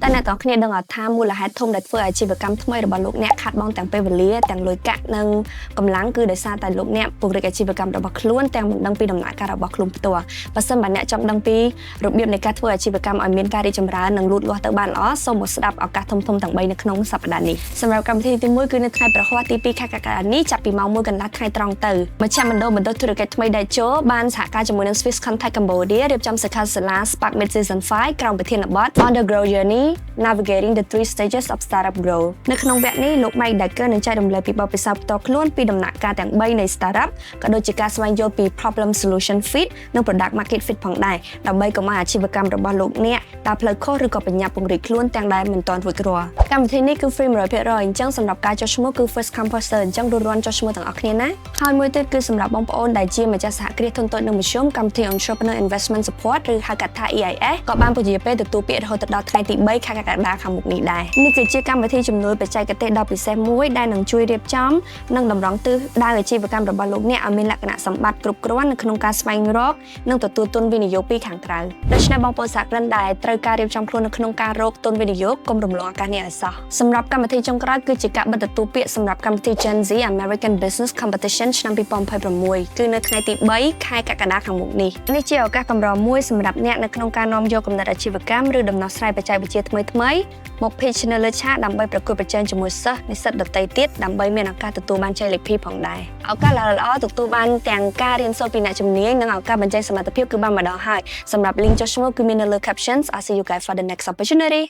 តែអ្នកទាំងគ្នាដឹងអត់ថាមូលហេតុធំដែលធ្វើអាជីវកម្មថ្មីរបស់លោកអ្នកខាត់បងទាំងពេលវេលាទាំងលុយកាក់និងកម្លាំងគឺដោយសារតែលោកអ្នកពង្រីកអាជីវកម្មរបស់ខ្លួនទាំងមិនដឹងពីដំណាក់កាលរបស់ខ្លួនផ្ទាល់បើសិនបើអ្នកចង់ដឹងពីរបៀបនៃការធ្វើអាជីវកម្មឲ្យមានការរីកចម្រើននិងលូតលាស់ទៅបានល្អសូមមកស្ដាប់ឱកាសធំៗទាំង3នៅក្នុងសប្តាហ៍នេះសម្រាប់កម្មវិធីទី1គឺនៅថ្ងៃប្រហ័សទី2ខែកក្កដានេះចាប់ពីម៉ោង 1 កន្លះថ្ងៃត្រង់ទៅមជ្ឈមណ្ឌលបណ្ដុះធុរកិច្ចថ្មីដែលចូលបានសហការជាមួយនឹង Swiss Contact Cambodia រៀបចំសិក្ខាសាលា Spark Mid Season 5ក្រោមប្រធានបទ On the Grow Journey Navigating the 3 Stages of Startup Growth នៅក្នុងវគ្គនេះលោក Mike Decker នឹងចែករំលែកពីបទពិសោធន៍ផ្ទាល់ខ្លួនពីដំណាក់កាលទាំង3នៃ Startup ក៏ដូចជាការស្វែងយល់ពី Problem Solution Fit និង Product Market Fit ផងដែរដើម្បីកុំឲ្យអាជីវកម្មរបស់លោកអ្នកដើរផ្លូវខុសឬក៏បញ្ញាពង្រីកខ្លួនទាំងដែលមិនទាន់រួចរាល់កម្មវិធីនេះគឺ free 100% អញ្ចឹងសម្រាប់ការចុះឈ្មោះគឺ first come first serve អញ្ចឹងរាន់ចុះឈ្មោះទាំងអស់គ្នាណាហើយមួយទៀតគឺសម្រាប់បងប្អូនដែលជាម្ចាស់សហគ្រាសធុនតូចនិងមធ្យមកម្មវិធី Entrepreneur Investment Support ឬហៅកាត់ថា EIS ក៏បានពន្យាពេលទទួលពាក្យរហូតដល់ថ្ងៃទី3ខែកក្កដាខាងមុខនេះដែរនេះគឺជាកម្មវិធីជំនួយបច្ចេកទេសដ៏ពិសេសមួយដែលនឹងជួយរៀបចំនិងតម្រង់ទិសដៅអាជីវកម្មរបស់លោកអ្នកឲ្យមានលក្ខណៈសម្បត្តិគ្រប់គ្រាន់នៅក្នុងការស្វែងរកនិងទទួលទុនវិនិយោគពីខាងក្រៅដូច្នេះបងប្អូនសហគ្រិនដែលត្រូវការរៀបចំខ្លួននៅក្នុងការរកទុនវិនិយោគកុំរំលងឱកាសនេះឲ្យសោះសម្រាប់កម្មវិធីចុងក្រោយគឺជាការបិទទទួលពាក្យសម្រាប់កម្មវិធី Gen Z American Business Competition ឆ្នាំ2026គឺនៅថ្ងៃទី3ខែកក្កដាខាងមុខនេះនេះជាឱកាសកម្រមួយសម្រាប់អ្នកនៅក្នុងការនាំយកគំនិតអាជីវកម្មឬដំណោះស្រាយបច្ចេកវិទ្យាថ្មីៗមក pitch នៅលើឆាកដើម្បីប្រកួតប្រជែងជាមួយសិស្សនិស្សិតដទៃទៀតដើម្បីមានឱកាសទទួលបានជ័យលាភីផងដែរឱកាសល្អៗទទួលបានទាំងការរៀនសូត្រពីអ្នកជំនាញនិងឱកាសបញ្ចេញសមត្ថភាពគឺបានម្ដងហើយសម្រាប់ link ចុះឈ្មោះគឺមាននៅលើ captions. I'll see you guys for the next opportunity